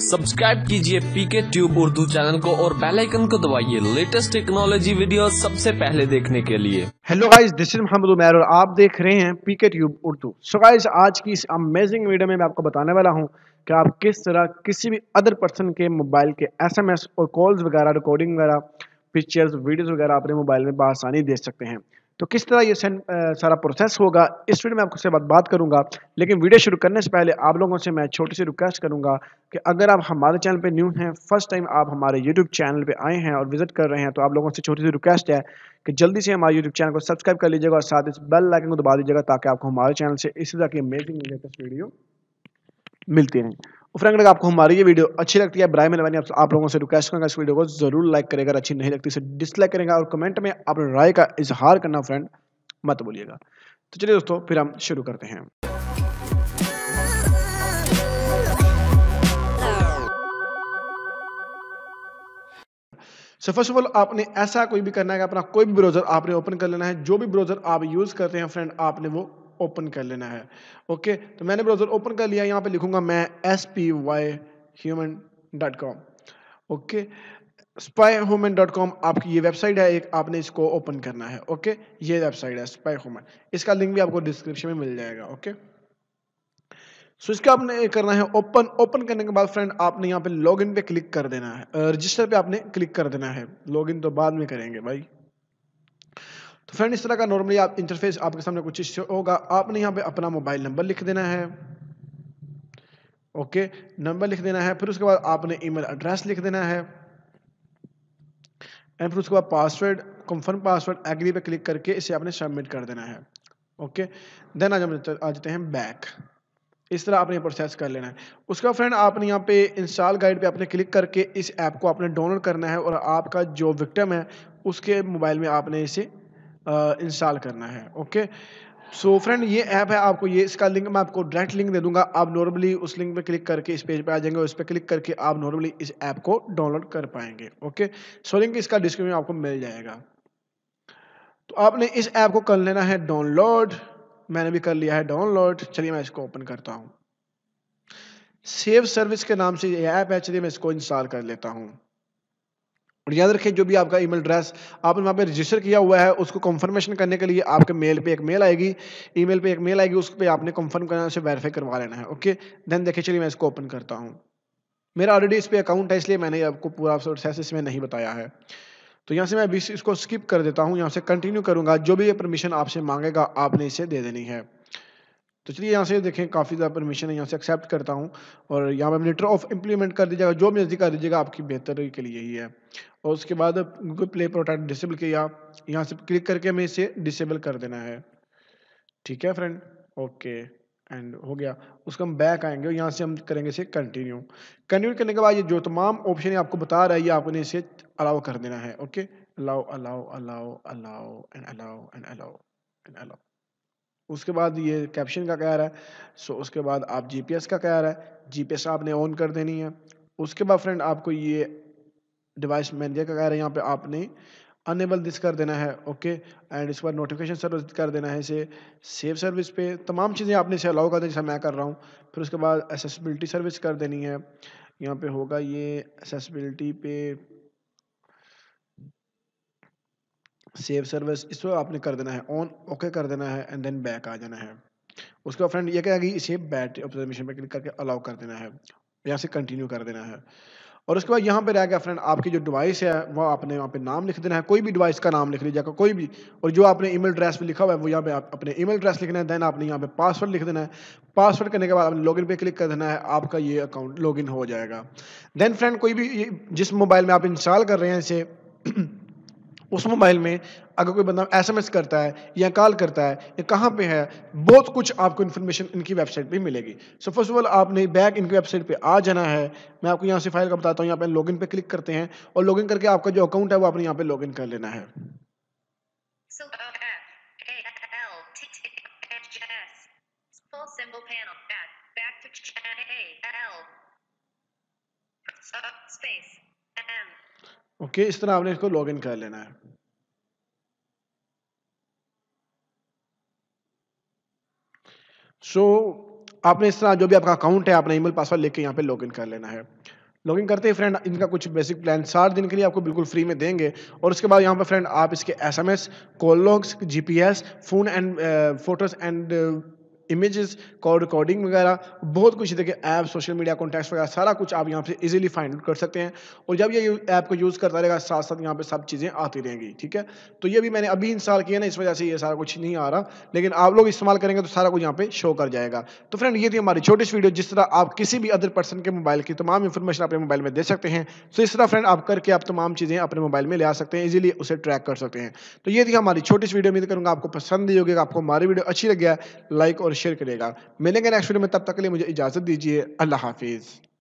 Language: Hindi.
सब्सक्राइब कीजिए पीके ट्यूब उर्दू चैनल को और बेल आइकन को दबाइए लेटेस्ट टेक्नोलॉजी वीडियो सबसे पहले देखने के लिए। Hello guys, this is Mohammad Umair और आप देख रहे हैं PK tube Urdu. So guys, आज की इस अमेजिंग वीडियो में मैं आपको बताने वाला हूं कि आप किस तरह किसी भी अदर पर्सन के मोबाइल के एसएमएस और कॉल्स वगैरह, रिकॉर्डिंग वगैरह, पिक्चर्स, वीडियोस वगैरह अपने मोबाइल में बआसानी दे सकते हैं। तो किस तरह ये सारा प्रोसेस होगा, इस वीडियो में आपसे बात करूंगा। लेकिन वीडियो शुरू करने से पहले आप लोगों से मैं छोटी सी रिक्वेस्ट करूंगा कि अगर आप हमारे चैनल पे न्यू हैं, फर्स्ट टाइम आप हमारे यूट्यूब चैनल पे आए हैं और विजिट कर रहे हैं, तो आप लोगों से छोटी सी रिक्वेस्ट है कि जल्दी से हमारे यूट्यूब चैनल को सब्सक्राइब कर लीजिएगा और साथ इस बेल आइकन को दबा दीजिएगा ताकि आपको हमारे चैनल से इसी तरह की अमेजिंग लेटेस्ट वीडियो मिलती रहें। और फ्रेंड, अगर आपको हमारी ये वीडियो अच्छी लगती है, ब्राय मेहरबानी आप लोगों से रिक्वेस्ट करूंगा इस वीडियो को जरूर लाइक करेगा, अच्छी नहीं लगती इसे डिसलाइक करेगा और कमेंट में अपने राय का इजहार करना फ्रेंड मत भूलिएगा। तो चलिए दोस्तों, फिर हम शुरू करते हैं। सो फर्स्ट ऑफ ऑल आपने ऐसा कोई भी करना है कि अपना कोई भी ब्राउजर आपने ओपन कर लेना है। जो भी ब्राउजर आप यूज करते हैं फ्रेंड, आपने वो ओपन कर लेना है। ओके, तो मैंने ब्राउजर ओपन कर लिया। यहाँ पे लिखूंगा मैं spyhuman.com। ओके, spyhuman.com आपकी ये वेबसाइट है एक, आपने इसको ओपन करना है। ओके, ये वेबसाइट है spyhuman, इसका लिंक भी आपको डिस्क्रिप्शन में मिल जाएगा। ओके, सो इसका आपने करना है ओपन करने के बाद फ्रेंड आपने यहाँ पे लॉगिन पे क्लिक कर देना है, रजिस्टर पे आपने क्लिक कर देना है। लॉगिन तो बाद में करेंगे भाई। तो फ्रेंड, इस तरह का नॉर्मली आप इंटरफेस आपके सामने कुछ इस होगा। आपने यहाँ पे अपना मोबाइल नंबर लिख देना है। ओके, नंबर लिख देना है। फिर उसके बाद आपने ईमेल एड्रेस लिख देना है एंड फिर उसके बाद पासवर्ड, कंफर्म पासवर्ड, एग्री पे क्लिक करके इसे आपने सबमिट कर देना है। ओके, देन आज हम आ जाते हैं बैक। इस तरह आपने प्रोसेस कर लेना है। उसके बाद फ्रेंड आपने यहाँ पे इंस्टॉल गाइड पे आपने क्लिक करके इस ऐप को आपने डाउनलोड करना है और आपका जो विक्टिम है उसके मोबाइल में आपने इसे इंस्टॉल करना है। ओके, सो फ्रेंड ये ऐप है, आपको ये इसका लिंक मैं आपको डायरेक्ट लिंक दे दूंगा। आप नॉर्मली उस लिंक पे क्लिक करके इस पेज पे आ जाएंगे और इस पे क्लिक करके आप नॉर्मली इस ऐप को डाउनलोड कर पाएंगे। ओके, सो लिंक इसका डिस्क्रिप्शन में आपको मिल जाएगा। तो आपने इस ऐप को कर लेना है डाउनलोड। मैंने भी कर लिया है डाउनलोड। चलिए मैं इसको ओपन करता हूँ। सेव सर्विस के नाम से ये ऐप है। चलिए मैं इसको इंस्टॉल कर लेता हूँ। और याद रखें, जो भी आपका ईमेल एड्रेस आपने वहाँ पे रजिस्टर किया हुआ है उसको कंफर्मेशन करने के लिए आपके मेल पे एक मेल आएगी, ईमेल पे एक मेल आएगी, उस पे आपने कंफर्म करना, उसे वेरीफाई करवा लेना है। ओके, देन देखिए, चलिए मैं इसको ओपन करता हूँ। मेरा ऑलरेडी इस पे अकाउंट है, इसलिए मैंने आपको पूरा प्रोसेस इसमें नहीं बताया है। तो यहाँ से मैं अभी इसको स्किप कर देता हूँ, यहाँ से कंटिन्यू करूँगा। जो भी ये परमिशन आपसे मांगेगा आपने इसे दे देनी है। तो चलिए यहाँ से देखें, काफ़ी ज़्यादा परमिशन है, यहाँ से एक्सेप्ट करता हूँ और यहाँ पे लेटर ऑफ इम्प्लीमेंट कर दीजिएगा। जो भी नज़दीक कर दीजिएगा, आपकी बेहतरी के लिए ही है। और उसके बाद गूगल प्ले प्रोटेक्ट डिसेबल किया, यहाँ से क्लिक करके हमें इसे डिसेबल कर देना है। ठीक है फ्रेंड, ओके, एंड हो गया। उसको हम बैक आएंगे और यहाँ से हम करेंगे इसे कंटिन्यू। कंटिन्यू करने के बाद ये जो तमाम ऑप्शन आपको बता रहा है, ये आपने इसे अलाउ कर देना है। Okay, allow allow allow allow and allow and allow and allow. उसके बाद ये कैप्शन का कह रहा है, सो उसके बाद आप जीपीएस का कह रहा है, जीपीएस आपने ऑन कर देनी है। उसके बाद फ्रेंड आपको ये डिवाइस मैनेजर का कह रहा है, यहाँ पे आपने अनेबल दिस कर देना है। ओके, एंड इसके बाद नोटिफिकेशन सर्विस कर देना है, इसे सेव सर्विस पे तमाम चीज़ें आपने इसे अलाउ कर देनी, जैसा मैं कर रहा हूँ। फिर उसके बाद एसेसिबिलिटी सर्विस कर देनी है। यहाँ पे होगा ये एसेसिबिलिटी पे सेव सर्विस, इसको आपने कर देना है ऑन। ओके कर देना है एंड देन बैक आ जाना है। उसके बाद फ्रेंड ये कहेगी इसे बैटरी ऑब्जर्वेशन पे क्लिक करके अलाउ कर देना है, यहाँ से कंटिन्यू कर देना है। और उसके बाद यहाँ पे रह गया फ्रेंड आपकी जो डिवाइस है वो आपने यहाँ पे नाम लिख देना है, कोई भी डिवाइस का नाम लिख लीजिएगा, कोई भी। और जो आपने ईमेल एड्रेस पे लिखा हुआ है वो यहाँ पे आप अपने ईमेल एड्रेस लिखना है। देन आपने यहाँ पे पासवर्ड लिख देना है। पासवर्ड करने के बाद आपने लॉगिन पे क्लिक कर देना है, आपका ये अकाउंट लॉगिन हो जाएगा। देन फ्रेंड कोई भी जिस मोबाइल में आप इंस्टॉल कर रहे हैं इसे उस मोबाइल में अगर कोई बंदा एसएमएस करता है या कॉल करता है या कहाँ पे है, बहुत कुछ आपको इन्फॉर्मेशन इनकी वेबसाइट पे मिलेगी। सो फर्स्ट ऑफ ऑल आपने बैक इनकी वेबसाइट पे आ जाना है। मैं आपको यहाँ से फाइल का बताता हूँ। यहाँ पे लॉगिन पे क्लिक करते हैं और लॉगिन करके आपका जो अकाउंट है वो आपने यहाँ पे लॉगिन कर लेना है। ओके, इस तरह आपने इसको लॉगिन कर लेना है। सो आपने इस तरह जो भी आपका अकाउंट है अपना ईमेल पासवर्ड लेके यहाँ पे लॉगिन कर लेना है। लॉगिन करते ही फ्रेंड इनका कुछ बेसिक प्लान 60 दिन के लिए आपको बिल्कुल फ्री में देंगे और उसके बाद यहाँ पे फ्रेंड आप इसके SMS, call logs, GPS, phone and photos and images, call recording वगैरह बहुत कुछ देखिए ऐप, सोशल मीडिया कॉन्टैक्ट्स वगैरह सारा कुछ आप यहाँ से इजीली फाइंड आउट कर सकते हैं और जब ये ऐप को यूज़ करता रहेगा साथ-साथ यहाँ पे सब चीज़ें आती रहेंगी, ठीक है? तो ये भी मैंने अभी इंस्टॉल किया ना इस वजह से ये सारा कुछ नहीं आ रहा, लेकिन आप लोग इस्तेमाल करेंगे तो सारा कुछ यहाँ पे शो कर जाएगा। तो फ्रेंड ये थी हमारी छोटी-सी वीडियो जिस तरह आप किसी भी अदर पर्सन के मोबाइल की तमाम इन्फॉर्मेशन अपने मोबाइल में दे सकते हैं। तो इस तरह फ्रेंड आप करके आप तमाम चीज़ें अपने मोबाइल में ले आ सकते हैं, इजीली उसे ट्रैक कर सकते हैं। तो ये थी हमारी छोटी-सी वीडियो, उम्मीद करूँगा आपको पसंद आई होगी। आपको हमारी वीडियो अच्छी लगी है, लाइक और शेयर करिएगा। मिलेंगे नेक्स्ट वीडियो में, तब तक के लिए मुझे इजाज़त दीजिए। अल्लाह हाफ़िज़।